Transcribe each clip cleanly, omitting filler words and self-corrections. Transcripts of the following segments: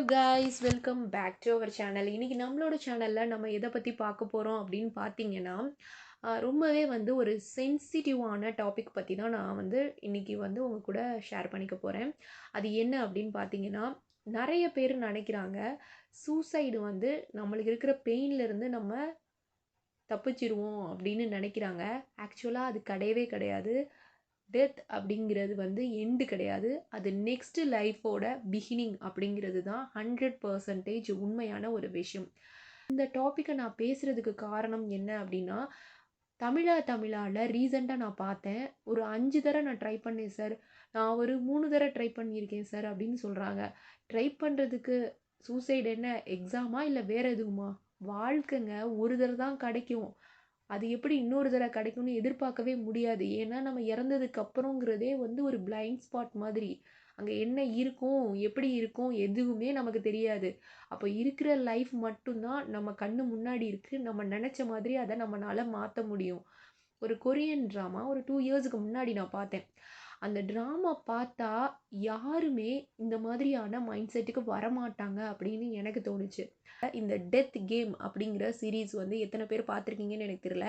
guys, welcome back to our channel. இன்னைக்கு நம்மளோட சேனல்ல நம்ம எதை பத்தி பார்க்க போறோம் அப்படின்னு பார்த்தீங்கன்னா ரொம்பவே வந்து ஒரு சென்சிட்டிவான டாபிக் பற்றி தான் நான் வந்து இன்னைக்கு வந்து உங்க கூட ஷேர் பண்ணிக்க போகிறேன். அது என்ன அப்படின்னு பார்த்தீங்கன்னா, நிறைய பேர் நினைக்கிறாங்க சூசைடு வந்து நம்மளுக்கு இருக்கிற பெயின்லேருந்து நம்ம தப்பிச்சிருவோம் அப்படின்னு நினைக்கிறாங்க. ஆக்சுவலாக அது கிடையவே கிடையாது. டெத் அப்படிங்கிறது வந்து எண்டு கிடையாது. அது நெக்ஸ்ட் லைஃபோட பிகினிங் அப்படிங்கிறது தான் 100% உண்மையான ஒரு விஷயம். இந்த டாப்பிக்கை நான் பேசுகிறதுக்கு காரணம் என்ன அப்படின்னா, தமிழால ரீசெண்டாக நான் பார்த்தேன். ஒரு 5 தடவை நான் ட்ரை பண்ணேன் சார், நான் ஒரு 3 தடவை ட்ரை பண்ணியிருக்கேன் சார் அப்படின்னு சொல்கிறாங்க. ட்ரை பண்ணுறதுக்கு சூசைட் என்ன எக்ஸாமா இல்லை வேறு எதுவுமா? வாழ்க்கைங்க ஒரு தடவை தான் கிடைக்கும். அது எப்படி இன்னொரு தடவை கிடைக்கும்னு எதிர்பார்க்கவே முடியாது. ஏன்னா நம்ம இறந்ததுக்கு அப்புறங்கிறதே வந்து ஒரு பிளைண்ட் ஸ்பாட் மாதிரி. அங்கே என்ன இருக்கும், எப்படி இருக்கும், எதுவுமே நமக்கு தெரியாது. அப்போ இருக்கிற லைஃப் மட்டும்தான் நம்ம கண்ணு முன்னாடி இருக்குது. நம்ம நினச்ச மாதிரி அதை நம்மளால் மாற்ற முடியும். ஒரு கொரியன் ட்ராமா ஒரு 2 இயர்ஸுக்கு முன்னாடி நான் பார்த்தேன். அந்த ட்ராமா பார்த்தா யாருமே இந்த மாதிரியான மைண்ட் செட்டுக்கு வரமாட்டாங்க அப்படின்னு எனக்கு தோணுச்சு. இந்த டெத் கேம் அப்படிங்கிற சீரீஸ் வந்து எத்தனை பேர் பார்த்துருக்கீங்கன்னு எனக்கு தெரியல.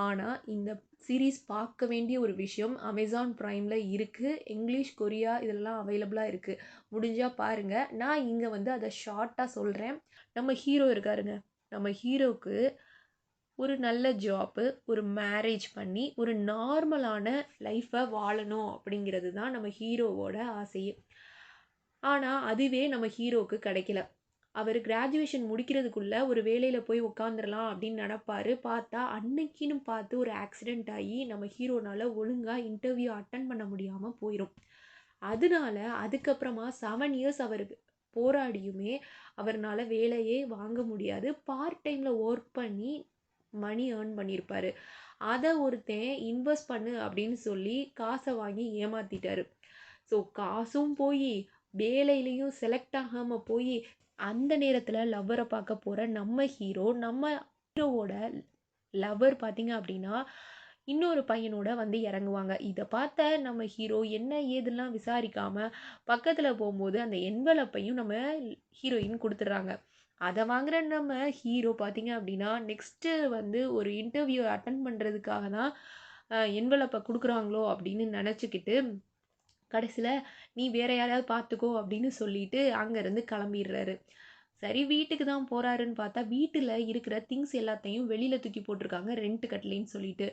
ஆனால் இந்த சீரீஸ் பார்க்க வேண்டிய ஒரு விஷயம். அமேசான் ப்ரைமில் இருக்குது. இங்கிலீஷ், கொரியா இதெல்லாம் அவைலபிளாக இருக்குது. முடிஞ்சால் பாருங்கள். நான் இங்கே வந்து அதை ஷார்ட்டாக சொல்கிறேன். நம்ம ஹீரோ இருக்காருங்க. நம்ம ஹீரோவுக்கு ஒரு நல்ல ஜாப்பு, ஒரு மேரேஜ் பண்ணி ஒரு நார்மலான லைஃப்பை வாழணும் அப்படிங்கிறது தான் நம்ம ஹீரோவோட ஆசையே. ஆனால் அதுவே நம்ம ஹீரோவுக்கு கிடைக்கல. அவர் கிராஜுவேஷன் முடிக்கிறதுக்குள்ளே ஒரு வேலையில் போய் உட்காந்துடலாம் அப்படின்னு நினப்பாரு. பார்த்தா அன்னைக்குன்னு பார்த்து ஒரு ஆக்சிடெண்ட் ஆகி நம்ம ஹீரோனால் ஒழுங்காக இன்டர்வியூ அட்டன் பண்ண முடியாமல் போயிடும். அதனால அதுக்கப்புறமா 7 இயர்ஸ் அவருக்கு போராடியுமே அவர்னால் வேலையே வாங்க முடியாது. பார்ட் டைமில் ஒர்க் பண்ணி மணி ஏர்ன் பண்ணியிருப்பார். அதை ஒருத்தன் இன்வெஸ்ட் பண்ணு அப்படின்னு சொல்லி காசை வாங்கி ஏமாற்றிட்டாரு. ஸோ காசும் போய் வேலையிலையும் செலக்ட் ஆகாமல் போய் அந்த நேரத்தில் லவ்வரை பார்க்க போகிற நம்ம ஹீரோவோட லவ்வர் பார்த்தீங்க அப்படின்னா இன்னொரு பையனோட வந்து இறங்குவாங்க. இதை பார்த்த நம்ம ஹீரோ என்ன ஏதுலாம் விசாரிக்காமல் பக்கத்தில் போகும்போது அந்த என்வலப்பையும் நம்ம ஹீரோயின் கொடுத்துட்றாங்க. அதை வாங்குற நம்ம ஹீரோ பார்த்தீங்க அப்படின்னா நெக்ஸ்ட்டு வந்து ஒரு இன்டர்வியூ அட்டன் பண்ணுறதுக்காக தான் என்வலப்பை கொடுக்குறாங்களோ அப்படின்னு நினச்சிக்கிட்டு கடைசியில் நீ வேற யாராவது பார்த்துக்கோ அப்படின்னு சொல்லிட்டு அங்கேருந்து கிளம்பிடுறாரு. சரி வீட்டுக்கு தான் போகிறாருன்னு பார்த்தா வீட்டில் இருக்கிற திங்ஸ் எல்லாத்தையும் வெளியில் தூக்கி போட்டிருக்காங்க ரெண்ட் கட்டலின்னு சொல்லிட்டு.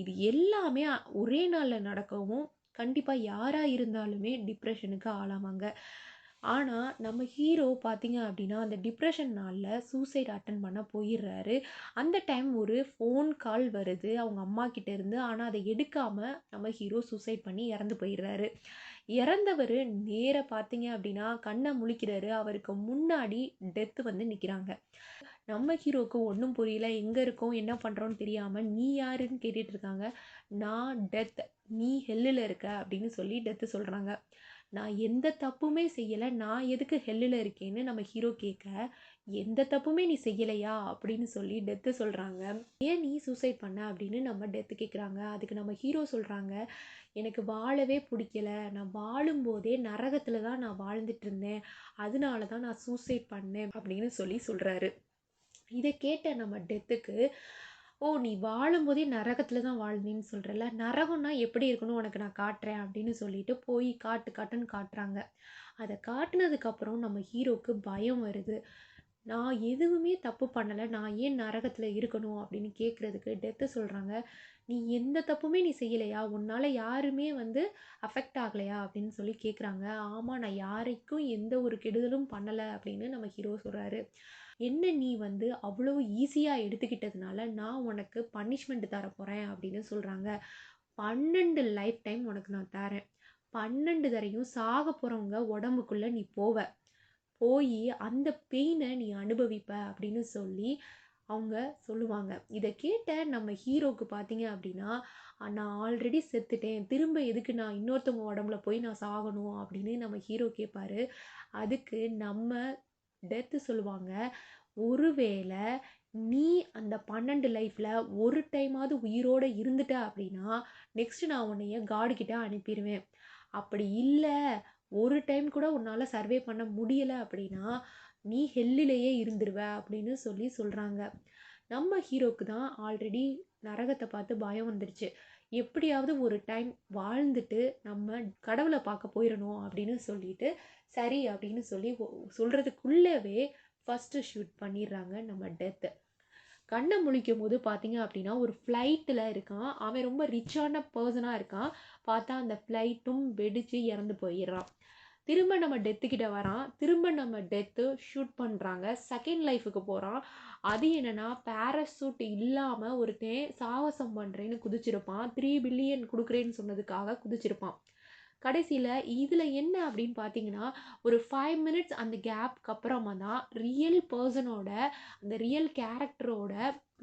இது எல்லாமே ஒரே நாளில் நடக்கவும் கண்டிப்பாக யாராக இருந்தாலுமே டிப்ரெஷனுக்கு ஆளாவாங்க. ஆனால் நம்ம ஹீரோ பார்த்தீங்க அப்படின்னா அந்த டிப்ரெஷன் நாளில் சூசைட் அட்டன் பண்ண போயிடுறாரு. அந்த டைம் ஒரு ஃபோன் கால் வருது அவங்க அம்மா கிட்டேருந்து. ஆனால் அதை எடுக்காமல் நம்ம ஹீரோ சூசைட் பண்ணி இறந்து போயிடுறாரு. இறந்தவர் நேராக பார்த்தீங்க அப்படின்னா கண்ணை முழிக்கிறாரு. அவருக்கு முன்னாடி டெத்து வந்து நிற்கிறாங்க. நம்ம ஹீரோவுக்கு ஒன்றும் புரியல. எங்கே இருக்கோம் என்ன பண்ணுறோன்னு தெரியாமல் நீ யாருன்னு கேட்டுட்டு இருக்காங்க. நான் டெத், நீ ஹெல்லில் இருக்க அப்படின்னு சொல்லி டெத்து சொல்கிறாங்க. நான் எந்த தப்புமே செய்யலை, நான் எதுக்கு ஹெல்லில் இருக்கேன்னு நம்ம ஹீரோ கேட்க, எந்த தப்புமே நீ செய்யலையா அப்படின்னு சொல்லி டெத்து சொல்கிறாங்க. ஏன் நீ சூசைட் பண்ண அப்படின்னு நம்ம டெத்து கேட்குறாங்க. அதுக்கு நம்ம ஹீரோ சொல்கிறாங்க, எனக்கு வாழவே பிடிக்கல, நான் வாழும்போதே நரகத்தில் தான் நான் வாழ்ந்துட்டு இருந்தேன், அதனால தான் நான் சூசைட் பண்ணேன் அப்படின்னு சொல்கிறாரு. இதை கேட்ட நம்ம டெத்துக்கு, ஓ நீ வாழும்போதே நரகத்தில் தான் வாழ்ந்தேன்னு சொல்கிறல, நரகம்னா எப்படி இருக்கணும் உனக்கு நான் காட்டுறேன் அப்படின்னு சொல்லிட்டு போய் காட்டுன்னு காட்டுறாங்க. அதை காட்டுனதுக்கப்புறம் நம்ம ஹீரோவுக்கு பயம் வருது. நான் எதுவுமே தப்பு பண்ணலை, நான் ஏன் நரகத்தில் இருக்கணும் அப்படின்னு கேட்குறதுக்கு டெத்து சொல்கிறாங்க, நீ எந்த தப்புமே நீ செய்யலையா, உன்னால் யாருமே வந்து அஃபெக்ட் ஆகலையா அப்படின்னு சொல்லி கேட்குறாங்க. ஆமாம் நான் யாருக்கும் எந்த ஒரு கெடுதலும் பண்ணலை அப்படின்னு நம்ம ஹீரோ சொல்கிறாரு. என்ன நீ வந்து அவ்வளோ ஈஸியாக எடுத்துக்கிட்டதுனால நான் உனக்கு பனிஷ்மெண்ட் தர போகிறேன் அப்படின்னு சொல்கிறாங்க. 12 லைஃப் டைம் உனக்கு நான் தரேன். 12 தரையும் சாக போகிறவங்க உடம்புக்குள்ளே நீ போய் அந்த பெயினை நீ அனுபவிப்ப அப்படின்னு சொல்லி அவங்க சொல்லுவாங்க. இதை கேட்ட நம்ம ஹீரோவுக்கு பார்த்தீங்க அப்படின்னா, நான் ஆல்ரெடி செத்துட்டேன், திரும்ப எதுக்கு நான் இன்னொருத்தவங்க உடம்புல போய் நான் சாகணும் அப்படின்னு நம்ம ஹீரோ கேட்பாரு. அதுக்கு நம்ம டெத்து சொல்லுவாங்க, ஒருவேளை நீ அந்த 12 லைஃப்பில் ஒரு டைமாவது உயிரோடு இருந்துட்ட அப்படின்னா நெக்ஸ்ட் நான் உன்னைய காடு கிட்ட அனுப்பிடுவேன். அப்படி இல்லை, ஒரு டைம் கூட உன்னால சர்வே பண்ண முடியல அப்படின்னா, நீ ஹெல்லிலேயே இருந்துருவ அப்படின்னு சொல்லி சொல்றாங்க. நம்ம ஹீரோக்கு தான் ஆல்ரெடி நரகத்த பார்த்து பயம் வந்துருச்சு. எப்படியாவது ஒரு டைம் வாழ்ந்துட்டு நம்ம கடவுள பார்க்க போயிறணும் அப்படின்னு சொல்லிட்டு, சரி அப்படின்னு சொல்லி சொல்றதுக்குள்ளவே ஃபர்ஸ்ட்டு ஷூட் பண்ணிடுறாங்க நம்ம டெத். கண்ண முழிக்கும்போது பார்த்தீங்க அப்படின்னா, ஒரு ஃப்ளைட்ல இருக்கான். அவன் ரொம்ப ரிச்சான பெர்சனா இருக்கான். பார்த்தா அந்த ஃப்ளைட்டும் வெடிச்சு இறந்து போயிர்றான். திரும்ப நம்ம டெத்து கிட்ட வரான். திரும்ப நம்ம டெத்து ஷூட் பண்றாங்க. செகண்ட் லைஃப்க்கு போறான். அது என்னன்னா, பாராசூட் இல்லாம ஒருத்தன் சாகசம் பண்றேன்னு குதிச்சிருப்பான். 3 பில்லியன் குடுக்குறேன்னு சொன்னதுக்காக குதிச்சிருப்பான். கடைசியில இதுல என்ன அப்படின்னு பார்த்தீங்கன்னா, ஒரு 5 மினிட்ஸ் அந்த கேப்க்கு அப்புறமா தான் ரியல் பெர்சனோட அந்த ரியல் கேரக்டரோட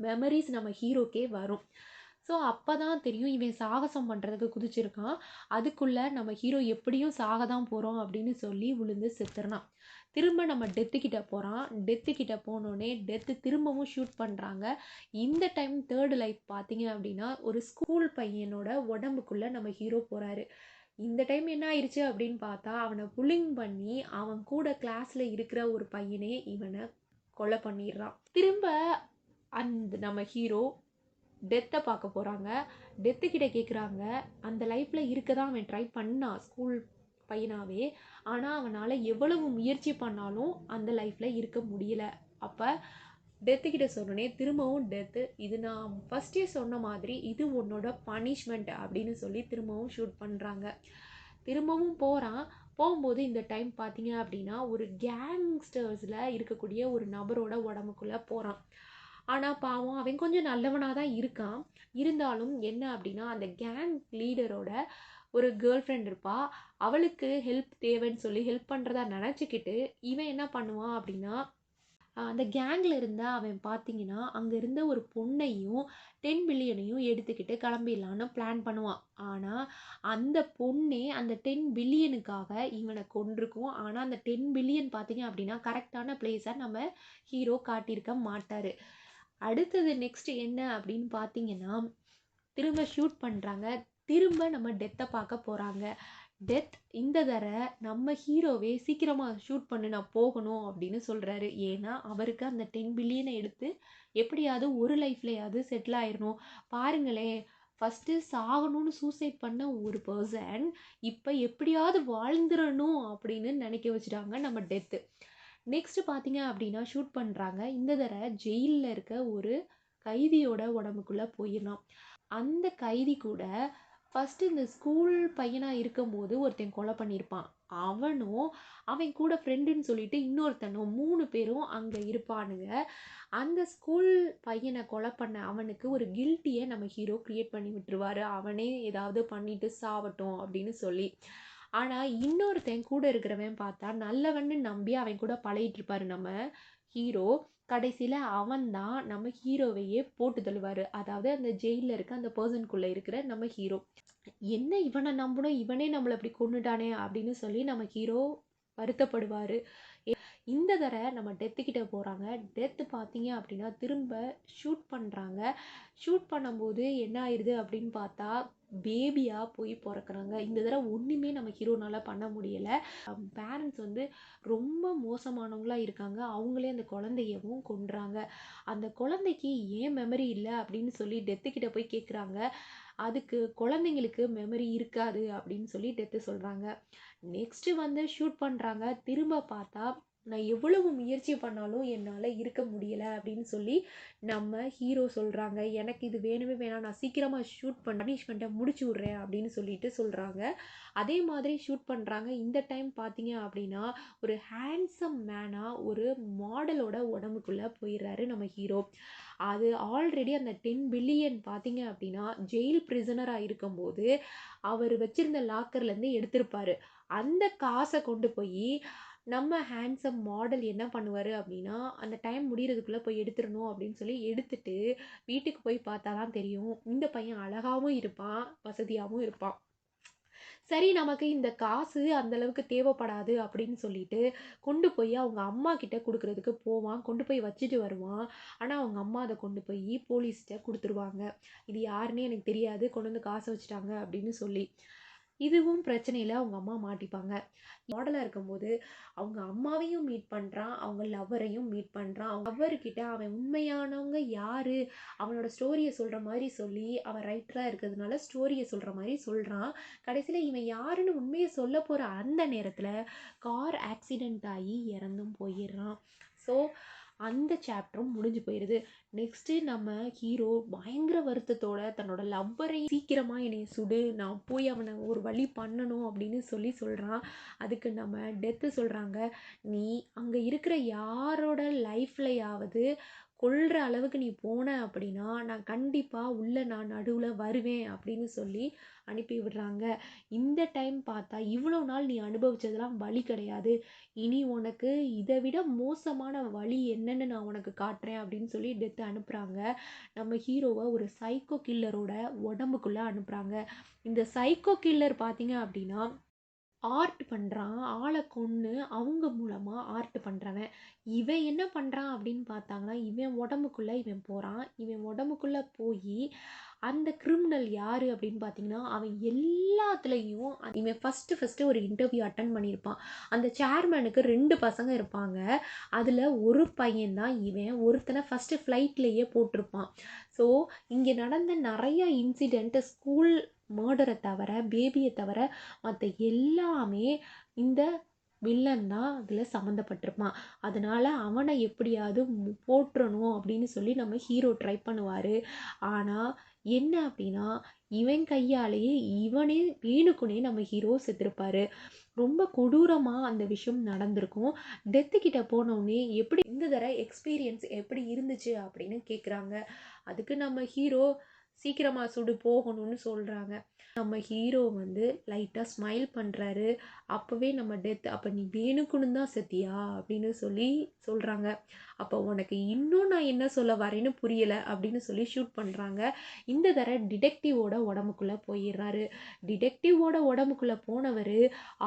மெமரீஸ் நம்ம ஹீரோக்கே வரும். ஸோ அப்பதான் தெரியும் இவன் சாகசம் பண்றதுக்கு குதிச்சிருக்கான். அதுக்குள்ள நம்ம ஹீரோ எப்படியும் சாக தான் போறோம் அப்படின்னு சொல்லி விழுந்து செத்துறான். திரும்ப நம்ம டெத்து கிட்ட போறான். டெத்து கிட்ட போனோனே டெத்து திரும்பவும் ஷூட் பண்றாங்க. இந்த டைம் 3 லைஃப் பார்த்தீங்க அப்படின்னா, ஒரு ஸ்கூல் பையனோட உடம்புக்குள்ள நம்ம ஹீரோ போறாரு. இந்த டைம் என்ன ஆயிருச்சு அப்படின்னு பார்த்தா, அவன புல்லிங் பண்ணி, அவன் கூட கிளாஸ்ல இருக்கிற ஒரு பையனே இவன கொலை பண்ணிடுறான். திரும்ப அந்த நம்ம ஹீரோ டெத்த பார்க்க போறாங்க. டெத்து கிட்ட கேட்குறாங்க, அந்த லைஃப்ல இருக்க தான் அவன் ட்ரை பண்ணான் ஸ்கூல் பையனாவே. ஆனா, அவனால எவ்வளவு முயற்சி பண்ணாலும் அந்த லைஃப்ல இருக்க முடியல. அப்ப டெத்து கிட்ட சொன்னோனே திரும்பவும் டெத்து, இது நான் ஃபர்ஸ்ட்டே சொன்ன மாதிரி இது உன்னோட பனிஷ்மெண்ட் அப்படின்னு சொல்லி திரும்பவும் ஷூட் பண்றாங்க. திரும்பவும் போறான். போகும்போது இந்த டைம் பார்த்தீங்க அப்படின்னா, ஒரு கேங்ஸ்டர்ஸ்ல இருக்கக்கூடிய ஒரு நபரோட உடம்புக்குள்ள போறான். ஆனா பாவம் அவன் கொஞ்சம் நல்லவனா தான் இருக்கான். இருந்தாலும் என்ன அப்படின்னா, அந்த கேங் லீடரோட ஒரு கேர்ள் ஃப்ரெண்ட் இருப்பா. அவளுக்கு ஹெல்ப் தேவைன்னு சொல்லி ஹெல்ப் பண்றதா நெனச்சுக்கிட்டு, இவன் என்ன பண்ணுவான் அப்படின்னா, அந்த கேங்ல இருந்த அவன் பார்த்தீங்கன்னா, அங்க இருந்த ஒரு பொண்ணையும், 10 பில்லியனையும் எடுத்துக்கிட்டு கிளம்பிடலான்னு பிளான் பண்ணுவான். ஆனா, அந்த பொண்ணே அந்த 10 பில்லியனுக்காக இவன கொன்றுக்கும். ஆனா, அந்த 10 பில்லியன் பார்த்தீங்க அப்படின்னா, கரெக்ட்டான பிளேஸ நம்ம ஹீரோ காட்டியிருக்க மாட்டாரு. அடுத்தது நெக்ஸ்ட் என்ன அப்படின்னு பார்த்தீங்கன்னா, திரும்ப ஷூட் பண்றாங்க. திரும்ப நம்ம டெத்த பார்க்க போறாங்க. டெத் இந்த நம்ம ஹீரோவே சீக்கிரமா ஷூட் பண்ணு நான் போகணும் அப்படின்னு சொல்றாரு. ஏன்னா, அவருக்கு அந்த 10 பில்லியன எடுத்து எப்படியாவது ஒரு லைஃப்லயாவது செட்டில் ஆயிரணும். பாருங்களேன், ஃபர்ஸ்ட்டு சாகணும்னு சூசைட் பண்ண ஒரு பெர்சன், இப்ப எப்படியாவது வாழ்ந்துறணும் அப்படின்னு நினைக்க வச்சுட்டாங்க நம்ம டெத்து. நெக்ஸ்ட் பார்த்தீங்க அப்படின்னா ஷூட் பண்றாங்க. இந்த ஜெயில்ல இருக்க ஒரு கைதியோட உடம்புக்குள்ள போயிர்றான். அந்த கைதி கூட ஃபர்ஸ்ட் இந்த ஸ்கூல் பையனா இருக்கும்போது ஒருத்தன் கொலை பண்ணியிருப்பான். அவனும் அவன் கூட ஃப்ரெண்டுன்னு சொல்லிட்டு இன்னொருத்தனும் 3 பேரும் அங்க இருப்பானுங்க. அந்த ஸ்கூல் பையனை கொலை பண்ண அவனுக்கு ஒரு கில்ட்டியை நம்ம ஹீரோ கிரியேட் பண்ணி விட்டுருவாரு. அவனே ஏதாவது பண்ணிட்டு சாவட்டும் அப்படின்னு சொல்லி. ஆனா இன்னொருத்தன் கூட இருக்கிறவன் பார்த்தா நல்லவன்னு நம்பி அவன் கூட பழகிட்டு இருப்பாரு நம்ம ஹீரோ. கடைசியில அவன் தான் நம்ம ஹீரோவையே போட்டு தள்ளுவாரு. அதாவது அந்த ஜெயில்ல இருக்க அந்த பர்சனுக்குள்ள இருக்கிற நம்ம ஹீரோ. என்ன இவனை நம்பணும், இவனே நம்மளை இப்படி கொன்னுட்டானே அப்படின்னு சொல்லி நம்ம ஹீரோ வருத்தப்படுவாரு. இந்த நம்ம டெத்து கிட்ட போறாங்க. டெத்து பார்த்தீங்க அப்படின்னா திரும்ப ஷூட் பண்றாங்க. ஷூட் பண்ணும்போது என்ன ஆயிருது அப்படின்னு பார்த்தா, பேபியா போய் பொறக்குறாங்க. இந்த ஒண்ணுமே நம்ம ஹீரோனால பண்ண முடியல. பேரண்ட்ஸ் வந்து ரொம்ப மோசமானவங்களா இருக்காங்க. அவங்களே அந்த குழந்தையவும் கொன்றாங்க. அந்த குழந்தைக்கு ஏன் மெமரி இல்ல அப்படின்னு சொல்லி டெத்து கிட்ட போய் கேட்குறாங்க. அதுக்கு குழந்தைங்களுக்கு மெமரி இருக்காது அப்படின்னு சொல்லி டெத்து சொல்றாங்க. நெக்ஸ்ட் வந்து ஷூட் பண்றாங்க. திரும்ப பார்த்தா, நான் எவ்வளவு முயற்சி பண்ணாலும் என்னால இருக்க முடியல அப்படின்னு சொல்லி நம்ம ஹீரோ சொல்றாங்க. எனக்கு இது வேணவே வேணாம். நான் சீக்கிரமா ஷூட் பண்ண பனிஷ்மெண்ட்டை முடிச்சு விடுறேன் அப்படின்னு சொல்லிட்டு சொல்றாங்க. அதே மாதிரி ஷூட் பண்றாங்க. இந்த டைம் பார்த்தீங்க அப்படின்னா, ஒரு ஹேண்ட்ஸம் மேனா ஒரு மாடலோட உடம்புக்குள்ள போயிடுறாரு நம்ம ஹீரோ. அது ஆல்ரெடி அந்த 10 பில்லியன் பார்த்தீங்க அப்படின்னா, ஜெயில் பிரிசனரா இருக்கும்போது அவர் வச்சிருந்த லாக்கர்லேருந்து எடுத்திருப்பாரு. அந்த காசை கொண்டு போய் நம்ம ஹேண்ட்ஸம் மாடல் என்ன பண்ணுவாரு அப்படின்னா, அந்த டைம் முடியறதுக்குள்ள போய் எடுத்துறணும் அப்படின்னு சொல்லி எடுத்துட்டு, வீட்டுக்கு போய் பார்த்தா தான் தெரியும், இந்த பையன் அழகாவும் இருப்பான், வசதியாவும் இருப்பான். சரி நமக்கு இந்த காசு அந்த அளவுக்கு தேவைப்படாது அப்படின்னு சொல்லிட்டு, கொண்டு போய் அவங்க அம்மா கிட்ட குடுக்குறதுக்கு போவான். கொண்டு போய் வச்சுட்டு வருவான். ஆனா, அவங்க அம்மா அத கொண்டு போய் போலீஸ்ட்ட குடுத்துருவாங்க. இது யாருன்னே எனக்கு தெரியாது. கொண்டு வந்து காச வச்சுட்டாங்க அப்படின்னு சொல்லி. இதுவும் பிரச்சனையில அவங்க அம்மா மாட்டிப்பாங்க. மாடலா இருக்கும்போது அவங்க அம்மாவையும் மீட் பண்றான், அவங்க லவ்வரையும் மீட் பண்றான். அவங்க லவ்வர்கிட்ட அவன் உண்மையானவங்க யாரு? அவனோட ஸ்டோரிய சொல்ற மாரி சொல்லி, அவன் ரைட்டரா இருக்கிறதுனால ஸ்டோரிய சொல்ற மாரி சொல்றான். கடைசியில இவன் யாருன்னு உண்மைய சொல்லப் போற அந்த நேரத்துல கார் ஆக்சிடென்ட் ஆகி இறந்தும் போயிடுறான். ஸோ அந்த சாப்டரும் முடிஞ்சு போயிடுது. நெக்ஸ்ட்டு நம்ம ஹீரோ பயங்கர வருத்தத்தோட தன்னோட லவ்வரை சீக்கிரமா என்னைய சுடு, நான் போய் அவனை ஒரு வழி பண்ணணும் அப்படின்னு சொல்றான். அதுக்கு நம்ம டெத்து சொல்றாங்க, நீ அங்க இருக்கிற யாரோட லைஃப்லயாவது கொல்ற அளவுக்கு நீ போன அப்படின்னா நான் கண்டிப்பா உள்ள நான் நடுவுல வருவேன் அப்படின்னு சொல்லி அனுப்பி விடுறாங்க. இந்த டைம் பார்த்தா இவ்வளோ நாள் நீ அனுபவிச்சதெல்லாம் வலி கிடையாது, இனி உனக்கு இதை விட மோசமான வலி என்னன்னு நான் உனக்கு காட்டுறேன் அப்படின்னு சொல்லி டெத்து அனுப்புறாங்க. நம்ம ஹீரோவை ஒரு சைக்கோ கில்லரோட உடம்புக்குள்ள அனுப்புறாங்க. இந்த சைக்கோ கில்லர் பார்த்தீங்க அப்படின்னா ஆர்ட் பண்றான். ஆள கொன்னு அவங்க மூலமா ஆர்ட் பண்றவன். இவன் என்ன பண்றான் அப்படின்னு பார்த்தாங்கன்னா, இவன் உடம்புக்குள்ள இவன் போறான். இவன் உடம்புக்குள்ள போயி, அந்த கிரிமினல் யாரு அப்படின்னு பார்த்தீங்கன்னா, அவன் எல்லாத்துலயும் இவன் ஃபர்ஸ்ட்டு ஒரு இன்டர்வியூ அட்டெண்ட் பண்ணியிருப்பான். அந்த சேர்மேனுக்கு 2 பசங்க இருப்பாங்க. அதுல ஒரு பையன் தான் இவன். ஒருத்தனை ஃபர்ஸ்ட்டு ஃப்ளைட்லயே போட்டிருப்பான். ஸோ இங்க நடந்த நெறைய இன்சிடென்ட் ஸ்கூல் மர்டரை தவிர, பேபியை தவிர மற்ற எல்லாமே இந்த வில்லன் தான் அதில் சம்மந்தப்பட்டிருப்பான். அதனால அவனை எப்படியாவது போட்டுறணும் அப்படின்னு சொல்லி நம்ம ஹீரோ ட்ரை பண்ணுவார். ஆனால் என்ன அப்படின்னா இவன் கையாலேயே இவனே வேணுக்குனே நம்ம ஹீரோ செத்துருப்பாரு. ரொம்ப கொடூரமாக அந்த விஷயம் நடந்திருக்கும். டெத்து கிட்ட போனோடனே எப்படி இந்த தடவை எக்ஸ்பீரியன்ஸ் எப்படி இருந்துச்சு அப்படின்னு கேட்குறாங்க. அதுக்கு நம்ம ஹீரோ சீக்கிரமா சுடு போகணும்னு சொல்கிறாங்க. நம்ம ஹீரோ வந்து லைட்டாக ஸ்மைல் பண்ணுறாரு. அப்போவே நம்ம டெத் அப்போ நீ வேணுக்குன்னு தான் செத்தியா அப்படின்னு சொல்லி சொல்கிறாங்க. அப்போ உனக்கு இன்னும் நான் என்ன சொல்ல வரேன்னு புரியலை அப்படின்னு சொல்லி ஷூட் பண்ணுறாங்க. இந்த தர டிடெக்டிவோட உடம்புக்குள்ளே போயிடுறாரு. டிடெக்டிவோட உடம்புக்குள்ளே போனவர்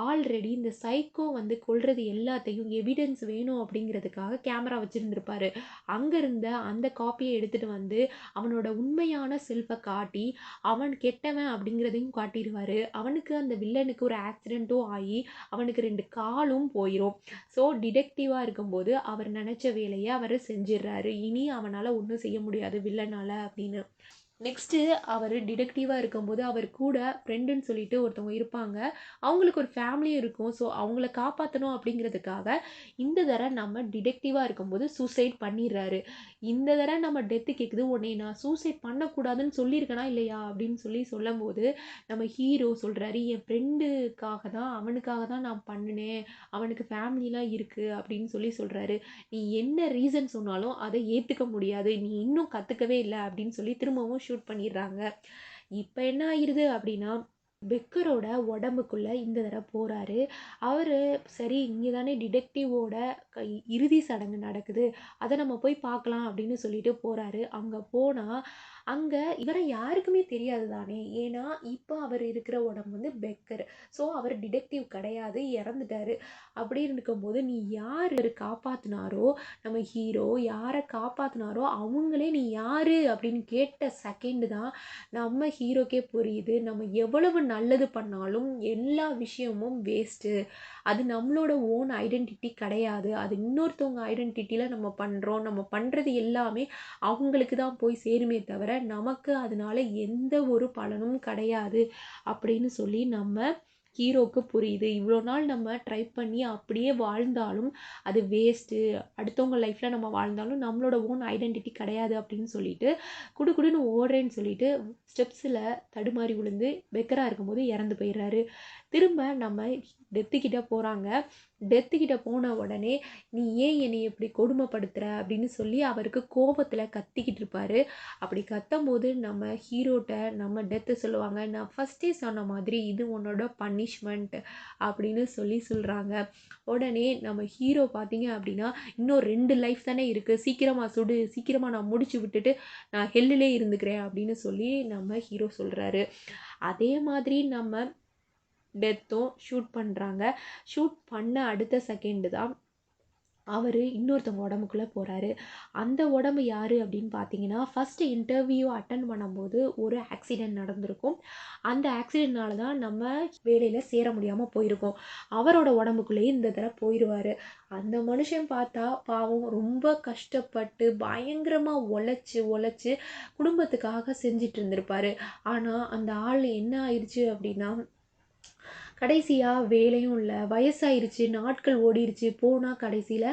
ஆல்ரெடி இந்த சைக்கோ வந்து கொல்றது எல்லாத்தையும் எவிடன்ஸ் வேணும் அப்படிங்கிறதுக்காக கேமரா வச்சுருந்துருப்பாரு. அங்கே இருந்த அந்த காப்பியை எடுத்துகிட்டு வந்து அவனோட உண்மையான செல்ஃபை காட்டி அவன் கெட்டவன் அப்படிங்கிறதையும் காட்டிடுவார். அவனுக்கு அந்த வில்லனுக்கு ஒரு ஆக்சிடெண்ட்டும் ஆகி அவனுக்கு 2 காலும் போயிடும். ஸோ டிடெக்டிவாக இருக்கும்போது அவர் நினச்ச வேலையை அவர் செஞ்சிடுறாரு. இனி அவனால் ஒன்றும் செய்ய முடியாது வில்லனால் அப்படின்னு. நெக்ஸ்ட்டு அவர் டிடெக்டிவாக இருக்கும்போது அவர் கூட ஃப்ரெண்டுன்னு சொல்லிட்டு ஒருத்தவங்க இருப்பாங்க. அவங்களுக்கு ஒரு ஃபேமிலியும் இருக்கும். ஸோ அவங்கள காப்பாற்றணும் அப்படிங்கிறதுக்காக இந்த தடவை நம்ம டிடெக்டிவாக இருக்கும்போது சூசைட் பண்ணிடுறாரு. இந்த தடவை நம்ம டெத்து கேட்குது, உன்னை நான் சூசைட் பண்ணக்கூடாதுன்னு சொல்லியிருக்கேனா இல்லையா அப்படின்னு சொல்லும்போது நம்ம ஹீரோ சொல்கிறாரு, என் ஃப்ரெண்டுக்காக தான் அவனுக்காக தான் நான் பண்ணினேன், அவனுக்கு ஃபேமிலிலாம் இருக்குது அப்படின்னு சொல்கிறாரு. நீ என்ன ரீசன் சொன்னாலும் அதை ஏற்றுக்க முடியாது, நீ இன்னும் கற்றுக்கவே இல்லை அப்படின்னு சொல்லி திரும்பவும் ஷூட் பண்ணிடுறாங்க. இப்போ என்ன ஆகிடுது அப்படின்னா பெக்கரோட உடம்புக்குள்ள இந்த தடவை போகிறாரு. அவர் சரி இங்கே தானே டிடெக்டிவோட இறுதி சடங்கு நடக்குது, அதை நம்ம போய் பார்க்கலாம் அப்படின்னு சொல்லிட்டு போகிறாரு. அங்கே போனால் அங்கே இவரை யாருக்குமே தெரியாது தானே, ஏன்னா இப்போ அவர் இருக்கிற உடம்பு வந்து பெக்கர். ஸோ அவர் டிடெக்டிவ் கிடையாது, இறந்துட்டாரு. அப்படின்னு இருக்கும்போது நீ யார் காப்பாற்றினாரோ, நம்ம ஹீரோ யாரை காப்பாற்றினாரோ அவங்களே நீ யார் அப்படின்னு கேட்ட செகண்டு தான் நம்ம ஹீரோக்கே புரியுது, நம்ம எவ்வளவு நல்லது பண்ணாலும் எல்லா விஷயமும் வேஸ்ட்டு, அது நம்மளோட ஓன் ஐடென்டிட்டி கிடையாது, அது இன்னொருத்தவங்க ஐடென்டிட்டியில் நம்ம பண்ணுறோம், நம்ம பண்ணுறது எல்லாமே அவங்களுக்கு தான் போய் சேருமே தவிர நமக்கு அதனால எந்த ஒரு பலனும் கிடையாது அப்படின்னு சொல்லி நம்ம ஹீரோவுக்கு புரியுது. இவ்வளோ நாள் நம்ம ட்ரை பண்ணி அப்படியே வாழ்ந்தாலும் அது வேஸ்ட்டு, அடுத்தவங்க லைஃப்பில் நம்ம வாழ்ந்தாலும் நம்மளோட ஓன் ஐடென்டிட்டி கிடையாது அப்படின்னு சொல்லிட்டு குடுன்னு ஓடுறேன்னு சொல்லிட்டு ஸ்டெப்ஸில் தடுமாறி விழுந்து பெக்கராக இருக்கும்போது இறந்து போயிடுறாரு. திரும்ப நம்ம டெத்துக்கிட்ட போகிறாங்க. டெத்துக்கிட்ட போன உடனே நீ ஏன் என்னை இப்படி கொடுமைப்படுத்துகிற அப்படின்னு சொல்லி அவருக்கு கோபத்தில் கத்திக்கிட்டு இருப்பார். அப்படி கத்தும்போது நம்ம ஹீரோட்ட நம்ம டெத்து சொல்லுவாங்க, நான் ஃபஸ்ட்டே சொன்ன மாதிரி இது உன்னோட பனிஷ்மெண்ட் அப்படின்னு சொல்கிறாங்க. உடனே நம்ம ஹீரோ பார்த்தீங்க அப்படின்னா இன்னும் 2 லைஃப் தானே இருக்குது, சீக்கிரமாக சுடு, சீக்கிரமாக நான் முடிச்சு விட்டுட்டு நான் ஹெல்லிலே இருந்துக்கிறேன் அப்படின்னு சொல்லி நம்ம ஹீரோ சொல்கிறாரு. அதே மாதிரி நம்ம டெத்தும் ஷூட் பண்ணுறாங்க. ஷூட் பண்ண அடுத்த செகண்டு தான் அவரு இன்னொருத்தவங்க உடம்புக்குள்ள போறாரு. அந்த உடம்பு யாரு அப்படின்னு பார்த்தீங்கன்னா, ஃபர்ஸ்ட் இன்டர்வியூ அட்டெண்ட் பண்ணும்போது ஒரு ஆக்சிடென்ட் நடந்திருக்கும். அந்த ஆக்சிடென்ட்னால தான் நம்ம வேலையில சேர முடியாம போயிருக்கோம். அவரோட உடம்புக்குள்ளேயே இந்த தடவ போயிருவாரு. அந்த மனுஷன் பார்த்தா பாவம் ரொம்ப கஷ்டப்பட்டு பயங்கரமா உழைச்சு குடும்பத்துக்காக செஞ்சுட்டு இருந்திருப்பாரு. ஆனா அந்த ஆள் என்ன ஆயிடுச்சு அப்படின்னா, கடைசியா வேலையும் இல்ல. வயசாயிருச்சு, நாட்கள் ஓடிருச்சு. போனா கடைசில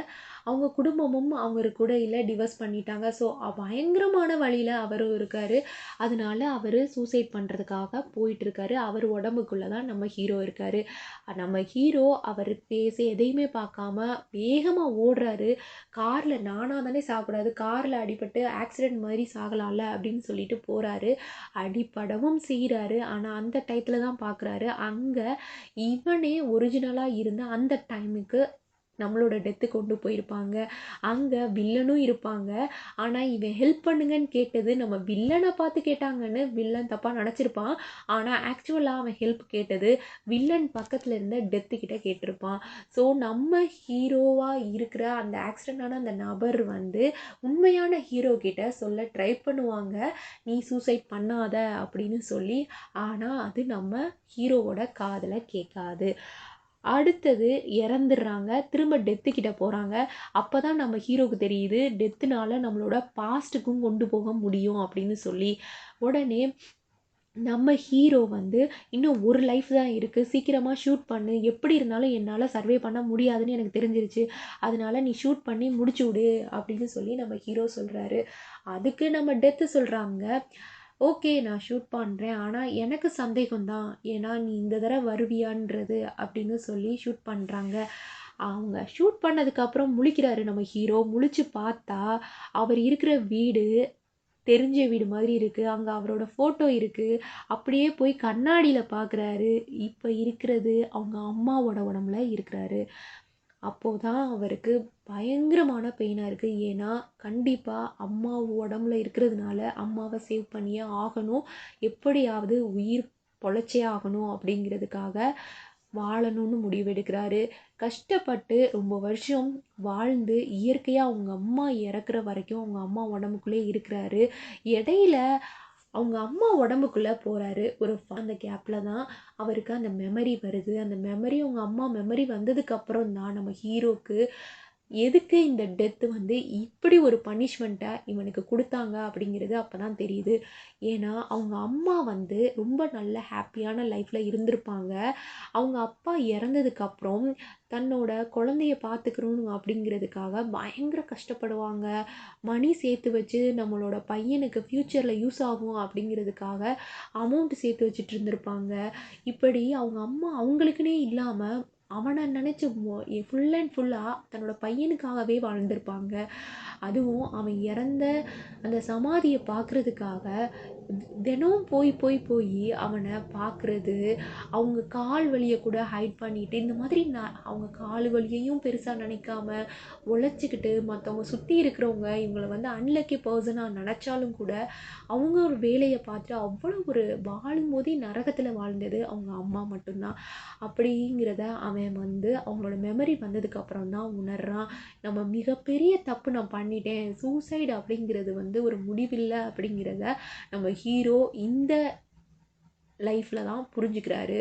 அவங்க குடும்பமும் அவரு கூட இல்ல. டிவோர்ஸ் பண்ணிட்டாங்க. ஸோ பயங்கரமான வலியில அவரும் இருக்காரு. அதனால அவரு சூசைட் பண்றதுக்காக போயிட்டுருக்காரு. அவர் உடம்புக்குள்ள தான் நம்ம ஹீரோ இருக்காரு. நம்ம ஹீரோ அவரு ஃபேஸ் எதையுமே பார்க்காம வேகமா ஓடுறாரு. கார்ல நானா தானே சாகக்கூடாது. கார்ல அடிபட்டு ஆக்சிடென்ட் மாரி சாகலாம்ல அப்படின்னு சொல்லிட்டு போறாரு. அடிபடவும் செய்றாரு. ஆனா அந்த டயத்துல தான் பார்க்குறாரு, அங்க இவனே ஒரிஜினலா இருந்த அந்த டைமுக்கு நம்மளோட டெத்து கொண்டு போயிருப்பாங்க. அங்க வில்லனும் இருப்பாங்க. ஆனா இவன் ஹெல்ப் பண்ணுங்கன்னு கேட்டது நம்ம வில்லன பார்த்து கேட்டாங்கன்னு வில்லன் தப்பா நெனச்சிருப்பான். ஆனா ஆக்சுவலா அவன் ஹெல்ப் கேட்டது வில்லன் பக்கத்துல இருந்த டெத்து கிட்ட கேட்டிருப்பான். ஸோ நம்ம ஹீரோவா இருக்கிற அந்த ஆக்சிடென்ட் ஆன அந்த நபர் வந்து உண்மையான ஹீரோ கிட்ட சொல்ல ட்ரை பண்ணுவாங்க. "நீ சூசைட் பண்ணாத" அப்படின்னு சொல்லி. ஆனா அது நம்ம ஹீரோவோட காதுல கேட்காது. அடுத்தது இறந்துடுறாங்க. திரும்ப டெத்து கிட்ட போறாங்க. அப்பதான் நம்ம ஹீரோக்கு தெரியுது, டெத்துனால நம்மளோட பாஸ்ட்டுக்கும் கொண்டு போக முடியும் அப்படின்னு சொல்லி. உடனே நம்ம ஹீரோ வந்து, "இன்னும் ஒரு லைஃப் தான் இருக்கு. சீக்கிரமா ஷூட் பண்ணு. எப்படி இருந்தாலும் என்னால சர்வே பண்ண முடியாதுன்னு எனக்கு தெரிஞ்சிருச்சு. அதனால நீ ஷூட் பண்ணி முடிச்சு விடு" அப்படின்னு சொல்லி நம்ம ஹீரோ சொல்றாரு. அதுக்கு நம்ம டெத்து சொல்றாங்க, "ஓகே நான் ஷூட் பண்றேன். ஆனா எனக்கு சந்தேகம் தான். ஏன்னா நீ இந்த தடவ வருவியான்றது" அப்படின்னு சொல்லி ஷூட் பண்றாங்க. அவங்க ஷூட் பண்ணதுக்கப்புறம் முழிக்கிறாரு நம்ம ஹீரோ. முழிச்சு பார்த்தா, அவர் இருக்கிற வீடு தெரிஞ்ச வீடு மாதிரி இருக்கு. அங்க அவரோட ஃபோட்டோ இருக்கு. அப்படியே போய் கண்ணாடியில பார்க்குறாரு. இப்ப இருக்கிறது அவங்க அம்மாவோட உடம்புல இருக்கிறாரு. அப்போ தான் அவருக்கு பயங்கரமான பெயினா இருக்கு. ஏன்னா, கண்டிப்பா அம்மா உடம்புல இருக்கிறதுனால அம்மாவ சேவ் பண்ணியே ஆகணும். எப்படியாவது உயிர் பொழச்சே ஆகணும் அப்படிங்கிறதுக்காக வாழணும்னு முடிவெடுக்கிறாரு. கஷ்டப்பட்டு ரொம்ப வருஷம் வாழ்ந்து இயற்கையா அவங்க அம்மா இறக்குற வரைக்கும் அவங்க அம்மா உடம்புக்குள்ளே இருக்கிறாரு. இடையில அவங்க அம்மா உடம்புக்குள்ள போறாரு. அந்த கேப்ல தான் அவருக்கு அந்த மெமரி வருது. அந்த மெமரி அவங்க அம்மா மெமரி வந்ததுக்கு அப்புறம் தான் நம்ம ஹீரோக்கு எதுக்கு இந்த டெத் வந்து இப்படி ஒரு பனிஷ்மெண்ட்டை இவனுக்கு குடுத்தாங்க அப்படிங்கிறது அப்பதான் தெரியுது. ஏன்னா, அவங்க அம்மா வந்து ரொம்ப நல்ல ஹேப்பியான லைஃப்ல இருந்திருப்பாங்க. அவங்க அப்பா இறந்ததுக்கப்புறம் தன்னோட குழந்தைய பார்த்துக்கணும் அப்படிங்கிறதுக்காக பயங்கர கஷ்டப்படுவாங்க. மணி சேர்த்து வச்சு நம்மளோட பையனுக்கு ஃப்யூச்சர்ல யூஸ் ஆகும் அப்படிங்கிறதுக்காக அமௌண்ட் சேர்த்து வச்சுட்டு இருந்திருப்பாங்க. இப்படி அவங்க அம்மா அவங்களுக்குன்னே இல்லாம அவன நினைச்சு ஃபுல் அண்ட் ஃபுல்லா தன்னோட பையனுக்காகவே வாழ்ந்திருப்பாங்க. அதுவும் அவன் இறந்த அந்த சமாதிய பார்க்குறதுக்காக தினம் போய் அவன பார்க்குறது, அவங்க கால் வலிய கூட ஹைட் பண்ணிட்டு, இந்த மாதிரி அவங்க கால் வலியையும் பெருசா நினைக்காம, உழைச்சுக்கிட்டு மத்தவங்க சுத்தி இருக்கிறவங்க இவங்கள வந்து அன்லக்கி பெர்சனா நெனச்சாலும் கூட, அவங்க ஒரு வேலைய பார்த்துட்டு அவ்வளோ ஒரு வாழும்போதே நரகத்துல வாழ்ந்தது அவங்க அம்மா மட்டும் தான். அப்படிங்கிறத அவன் வந்து அவங்களோட மெமரி வந்ததுக்கு அப்புறம் தான் உணர்றான். நம்ம மிகப்பெரிய தப்பு நான் பண்ணிட்டேன். சூசைட் அப்படிங்கிறது வந்து ஒரு முடிவில்ல அப்படிங்கிறத நம்ம ஹீரோ இந்த லைஃப்ல தான் புரிஞ்சுக்கிறாரு.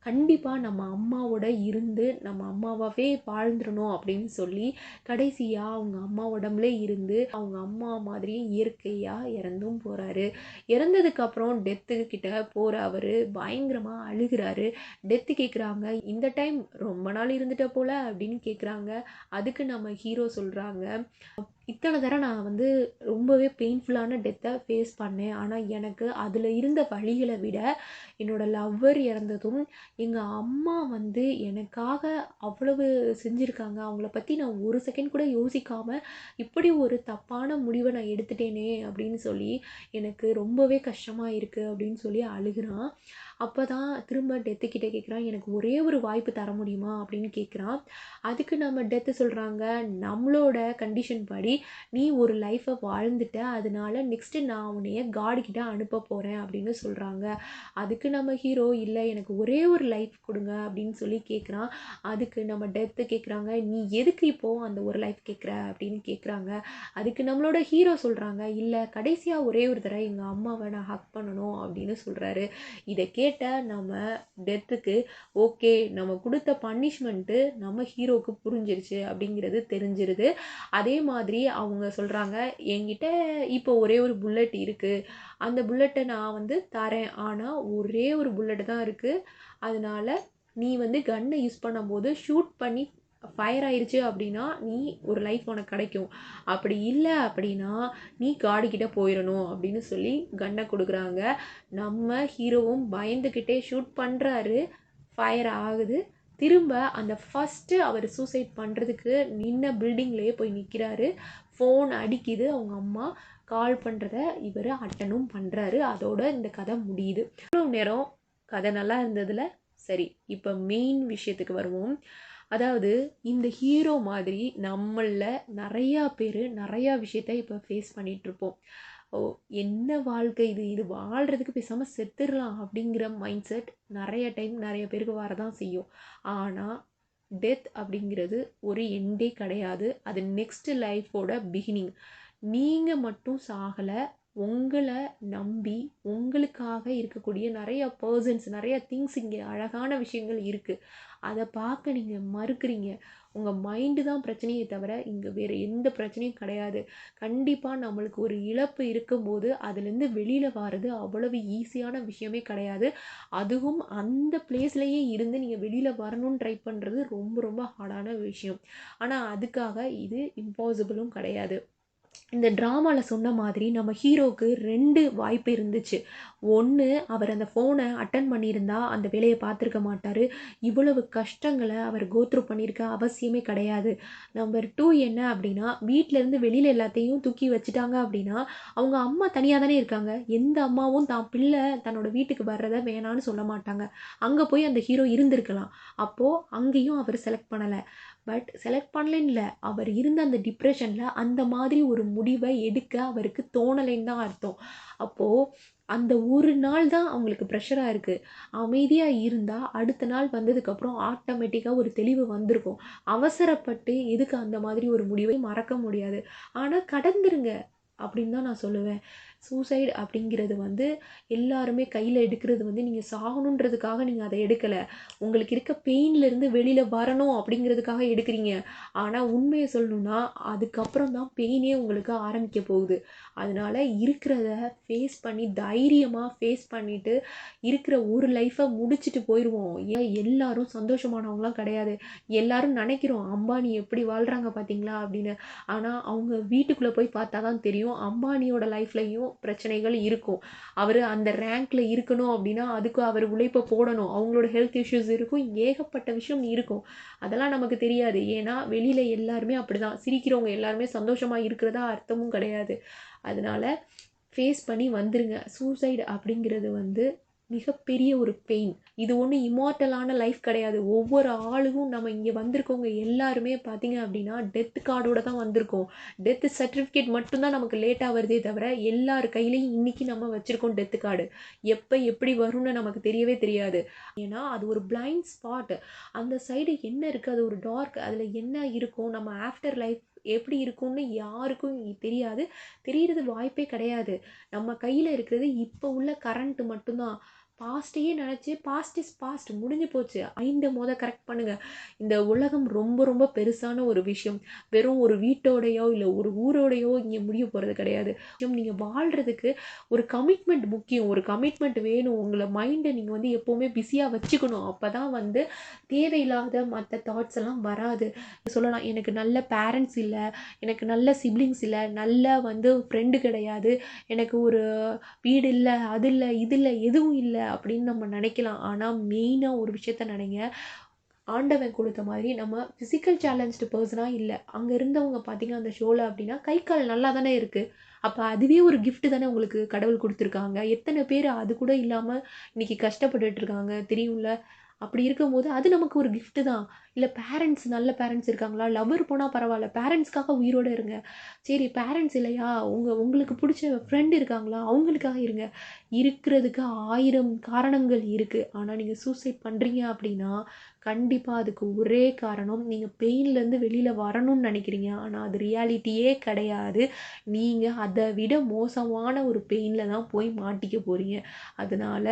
கண்டிப்பா நம்ம அம்மாவோட இருந்து, நம்ம அம்மாவாவே வாழ்ந்துறணும் அப்படின்னு சொல்லி, கடைசியா அவங்க அம்மா உடம்புலே இருந்து, அவங்க அம்மா மாதிரியே இயற்கையா இறந்தும் போறாரு. இறந்ததுக்கு அப்புறம் டெத்து கிட்ட போற அவரு பயங்கரமா அழுகுறாரு. டெத்து கேட்குறாங்க, "இந்த டைம் ரொம்ப நாள் இருந்துட்ட போல" அப்படின்னு கேட்குறாங்க. அதுக்கு நம்ம ஹீரோ சொல்றாங்க, "இத்தன தடவ நான் வந்து ரொம்பவே பெயின்ஃபுல்லான டெத்த ஃபேஸ் பண்ணேன். ஆனா எனக்கு அதுல இருந்த வலிகள விட, என்னோட லவ்வர் இறந்ததும், எங்க அம்மா வந்து எனக்காக அவ்வளவு செஞ்சிருக்காங்க. அவங்கள பத்தி நான் ஒரு செகண்ட் கூட யோசிக்காம, இப்படி ஒரு தப்பான முடிவ நான் எடுத்துட்டேனே அப்படின்னு சொல்லி, எனக்கு ரொம்பவே கஷ்டமா இருக்கு" அப்படின்னு சொல்லி அழுகுறான். அப்போ தான் திரும்ப டெத்துக்கிட்ட கேட்குறான், எனக்கு ஒரே ஒரு வாய்ப்பு தர முடியுமா அப்படின்னு கேட்குறான். அதுக்கு நம்ம டெத்து சொல்கிறாங்க, நம்மளோட கண்டிஷன் படி நீ ஒரு லைஃப்பை வாழ்ந்துட்ட, அதனால நெக்ஸ்ட்டு நான் உன்னைய காட் கிட்ட அனுப்ப போகிறேன் அப்படின்னு சொல்கிறாங்க. அதுக்கு நம்ம ஹீரோ இல்லை எனக்கு ஒரே ஒரு லைஃப் கொடுங்க அப்படின்னு சொல்லி கேட்குறான். அதுக்கு நம்ம டெத்து கேட்குறாங்க, நீ எதுக்கு இப்போது அந்த ஒரு லைஃப் கேட்குற அப்படின்னு கேட்குறாங்க. அதுக்கு நம்மளோட ஹீரோ சொல்கிறாங்க, இல்லை கடைசியாக ஒரே ஒரு தடவை எங்கள் அம்மாவை நான் ஹக் பண்ணணும் அப்படின்னு சொல்கிறாரு. இதை கேட்ட நம்ம டெத்துக்கு ஓகே, நம்ம கொடுத்த பனிஷ்மெண்ட்டு நம்ம ஹீரோவுக்கு புரிஞ்சிருச்சு அப்படிங்கிறது தெரிஞ்சிருது. அதே மாதிரி அவங்க சொல்கிறாங்க, என்கிட்ட இப்போ ஒரே ஒரு புல்லட் இருக்குது, அந்த புல்லட்டை நான் வந்து தரேன், ஆனால் ஒரே ஒரு புல்லட் தான் இருக்குது, அதனால நீ வந்து கன்னை யூஸ் பண்ணும்போது ஷூட் பண்ணி ஃபயர் ஆயிடுச்சு அப்படின்னா நீ ஒரு லைஃப் உனக்கு கிடைக்கும், அப்படி இல்லை அப்படின்னா நீ காடுகிட்ட போயிடணும் அப்படின்னு சொல்லி கன்னை கொடுக்குறாங்க. நம்ம ஹீரோவும் பயந்துக்கிட்டே ஷூட் பண்ணுறாரு, ஃபயர் ஆகுது. திரும்ப அந்த ஃபஸ்ட்டு அவர் சூசைட் பண்ணுறதுக்கு நின்ன பில்டிங்லேயே போய் நிற்கிறாரு. ஃபோன் அடிக்குது, அவங்க அம்மா கால் பண்ணுறத இவர் அட்டனும் பண்ணுறாரு. அதோட இந்த கதை முடியுது. இவ்வளோ நேரம் கதை நல்லா இருந்ததில் சரி, இப்போ மெயின் விஷயத்துக்கு வருவோம். அதாவது இந்த ஹீரோ மாதிரி நம்மளில் நிறையா பேர் நிறையா விஷயத்த இப்போ ஃபேஸ் பண்ணிகிட்ருப்போம். ஓ, என்ன வாழ்க்கை இது, இது வாழ்கிறதுக்கு பேசாமல் செத்துடலாம் அப்படிங்கிற மைண்ட் செட் நிறைய டைம் நிறைய பேருக்கு வரதான் செய்யும். ஆனால் டெத் அப்படிங்கிறது ஒரு எண்டே கிடையாது, அது நெக்ஸ்ட் லைஃபோட பிகினிங். நீங்கள் மட்டும் சாகலை, உங்களை நம்பி உங்களுக்காக இருக்கக்கூடிய நிறைய பர்சன்ஸ், நிறைய திங்ஸ், இங்கே அழகான விஷயங்கள் இருக்குது. அதை பார்க்க நீங்கள் மறுக்கிறீங்க. உங்கள் மைண்டு தான் பிரச்சனையே தவிர இங்கே வேறு எந்த பிரச்சனையும் கிடையாது. கண்டிப்பாக நம்மளுக்கு ஒரு இழப்பு இருக்கும்போது அதுலேருந்து வெளியில் வர்றது அவ்வளவு ஈஸியான விஷயமே கிடையாது. அதுவும் அந்த பிளேஸ்லேயே இருந்து நீங்கள் வெளியில் வரணும்னு ட்ரை பண்ணுறது ரொம்ப ரொம்ப ஹார்டான விஷயம். ஆனால் அதுக்காக இது இம்பாசிபிளும் கிடையாது. இந்த ட்ராமாவில் சொன்ன மாதிரி நம்ம ஹீரோவுக்கு 2 வாய்ப்பு இருந்துச்சு. ஒன்று, அவர் அந்த ஃபோனை அட்டன் பண்ணியிருந்தா அந்த வேலையை பார்த்துருக்க மாட்டார், இவ்வளவு கஷ்டங்களை அவர் கோத்ரூ பண்ணியிருக்க அவசியமே கிடையாது. நம்பர் 2 என்ன அப்படின்னா, வீட்டிலேருந்து வெளியில் எல்லாத்தையும் தூக்கி வச்சுட்டாங்க அப்படின்னா அவங்க அம்மா தனியாக தானே இருக்காங்க. எந்த அம்மாவும் தான் பிள்ளை தன்னோட வீட்டுக்கு வர்றதை வேணான்னு சொல்ல மாட்டாங்க. அங்கே போய் அந்த ஹீரோ இருந்திருக்கலாம். அப்போது அங்கேயும் அவர் செலக்ட் பண்ணலை. பட் செலக்ட் பண்ணலன்னு இல்லை, அவர் இருந்த அந்த டிப்ரெஷனில் அந்த மாதிரி ஒரு முடிவை எடுக்க அவருக்கு தோணலைன்னு தான் அர்த்தம். அப்போது அந்த ஒரு நாள் தான் அவங்களுக்கு ப்ரெஷராக இருக்குது. அமைதியாக இருந்தால் அடுத்த நாள் வந்ததுக்கப்புறம் ஆட்டோமேட்டிக்காக ஒரு தெளிவு வந்திருக்கும். அவசரப்பட்டு எதுக்கு அந்த மாதிரி ஒரு முடிவை மறக்க முடியாது. ஆனால் கடந்துருங்க அப்படின்னு தான் நான் சொல்லுவேன். சூசைட் அப்படிங்கிறது வந்து எல்லாருமே கையில் எடுக்கிறது வந்து நீங்கள் சாகணுன்றதுக்காக நீங்கள் அதை எடுக்கலை, உங்களுக்கு இருக்க பெயின்லேருந்து வெளியில் வரணும் அப்படிங்கிறதுக்காக எடுக்கிறீங்க. ஆனால் உண்மையை சொல்லணுன்னா அதுக்கப்புறம் தான் பெயினே உங்களுக்கு ஆரம்பிக்க போகுது. அதனால் இருக்கிறத ஃபேஸ் பண்ணி தைரியமாக ஃபேஸ் பண்ணிவிட்டு இருக்கிற ஒரு லைஃப்பை முடிச்சுட்டு போயிடுவோம். ஏன் எல்லாரும் சந்தோஷமானவங்களாம் கிடையாது. எல்லாரும் நினைக்கிறோம் அம்பானி எப்படி வாழ்கிறாங்க பார்த்தீங்களா அப்படின்னு. ஆனால் அவங்க வீட்டுக்குள்ளே போய் பார்த்தா தான் தெரியும் அம்பானியோட லைஃப்லையும் பிரச்சனைகள் இருக்கும். அவர் அந்த ரேங்க்ல இருக்கணும் அப்படின்னா அதுக்கு அவர் உழைப்பை போடணும். அவங்களோட ஹெல்த் இஷ்யூஸ் இருக்கும், ஏகப்பட்ட விஷயம் இருக்கும். அதெல்லாம் நமக்கு தெரியாது. ஏன்னா வெளியில் எல்லாருமே அப்படிதான், சிரிக்கிறவங்க எல்லாருமே சந்தோஷமாக இருக்கிறதா அர்த்தமும் கிடையாது. அதனால ஃபேஸ் பண்ணி வந்துருங்க. சூசைடு அப்படிங்கிறது வந்து மிகப்பெரிய ஒரு பெயின். இது ஒன்றும் இமார்ட்டலான லைஃப் கிடையாது. ஒவ்வொரு ஆளுக்கும் நம்ம இங்கே வந்திருக்கவங்க எல்லாருமே பார்த்தீங்க அப்படின்னா டெத் கார்டோட தான் வந்திருக்கோம். டெத் சர்டிஃபிகேட் மட்டும்தான் நமக்கு லேட்டாக வருதே தவிர எல்லார் கையிலையும் இன்றைக்கி நம்ம வச்சுருக்கோம் டெத் கார்டு. எப்போ எப்படி வரும்னு நமக்கு தெரியவே தெரியாது. ஏன்னா அது ஒரு பிளைண்ட் ஸ்பாட். அந்த சைடு என்ன இருக்குது, அது ஒரு டார்க், அதில் என்ன இருக்கும், நம்ம ஆஃப்டர் லைஃப் எப்படி இருக்கும்னு யாருக்கும் தெரியாது. தெரியறது வாய்ப்பே கிடையாது. நம்ம கையில் இருக்கிறது இப்போ உள்ள கரண்ட் மட்டும்தான். பாஸ்ட்டையே நினச்சி பாஸ்ட் இஸ் பாஸ்ட், முடிஞ்சு போச்சு. கரெக்ட் பண்ணுங்கள். இந்த உலகம் ரொம்ப ரொம்ப பெருசான ஒரு விஷயம். வெறும் ஒரு வீட்டோடையோ இல்லை ஒரு ஊரோடையோ இங்கே முடிய போகிறது கிடையாது. நீங்கள் வாழ்கிறதுக்கு ஒரு கமிட்மெண்ட் முக்கியம். ஒரு கமிட்மெண்ட் வேணும். உங்களை மைண்டை நீங்கள் வந்து எப்போவுமே பிஸியாக வச்சுக்கணும். அப்போ தான் வந்து தேவையில்லாத மற்ற தாட்ஸ் எல்லாம் வராது. சொல்லலாம், எனக்கு நல்ல பேரண்ட்ஸ் இல்லை, எனக்கு நல்ல சிப்ளிங்ஸ் இல்லை, நல்ல வந்து ஃப்ரெண்டு கிடையாது, எனக்கு ஒரு வீடு இல்லை, அது இல்லை, இது இல்லை, எதுவும் இல்லை அப்படின்னு நம்ம நினைக்கலாம். ஆனால் மெயினாக ஒரு விஷயத்த நினைங்க, ஆண்டவன் கொடுத்த மாதிரி நம்ம ஃபிசிக்கல் சேலஞ்ச்டு பர்சனாக இல்லை, அங்கே இருந்தவங்க பார்த்தீங்கன்னா அந்த ஷோவில் அப்படின்னா கை கால் நல்லா தானே இருக்குது. அப்போ அதுவே ஒரு gift தானே உங்களுக்கு கடவுள் கொடுத்துருக்காங்க. எத்தனை பேர் அது கூட இல்லாமல் இன்னைக்கு கஷ்டப்பட்டுட்டு இருக்காங்க தெரியும்ல. அப்படி இருக்கும்போது அது நமக்கு ஒரு gift தான். இல்ல பேரண்ட்ஸ் நல்ல பேரண்ட்ஸ் இருக்காங்களா? லவ்வர் போனா பரவால்ல. பேரண்ட்ஸ்க்காக உயிரோட இருங்க. சரி பேரண்ட்ஸ் இல்லையா? உங்களுக்கு புடிச்ச ஃப்ரெண்ட் இருக்காங்களா? அவங்களுக்காக இருங்க. இருக்கிறதுக்கு 1000 காரணங்கள் இருக்கு. ஆனா நீங்க சூசைட் பண்றீங்க அப்படின்னா, கண்டிப்பா அதுக்கு ஒரே காரணம், நீங்க பெயின்லேருந்து வெளியில வரணும்னு நெனைக்கிறீங்க. ஆனா அது ரியாலிட்டியே கிடையாது. நீங்க அத விட மோசமான ஒரு பெயின்ல தான் போய் மாட்டிக்க போறீங்க. அதனால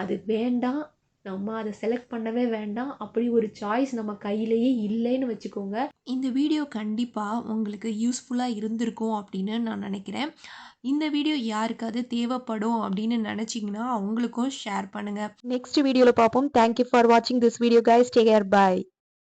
அது வேண்டாம். நம்ம அத செலக்ட் பண்ணவே வேண்டாம். அப்படி ஒரு சாய்ஸ் நம்ம கையிலேயே இல்லைன்னு வச்சுக்கோங்க. இந்த வீடியோ கண்டிப்பா உங்களுக்கு யூஸ்ஃபுல்லா இருந்திருக்கும் அப்படின்னு நான் நினைக்கிறேன். இந்த வீடியோ யாருக்காவது தேவைப்படும் அப்படின்னு நினைச்சீங்கன்னா, அவங்களுக்கும் ஷேர் பண்ணுங்க. நெக்ஸ்ட் வீடியோல பார்ப்போம். தேங்க் யூ ஃபார் வாட்சிங் this video guys. Take care. By.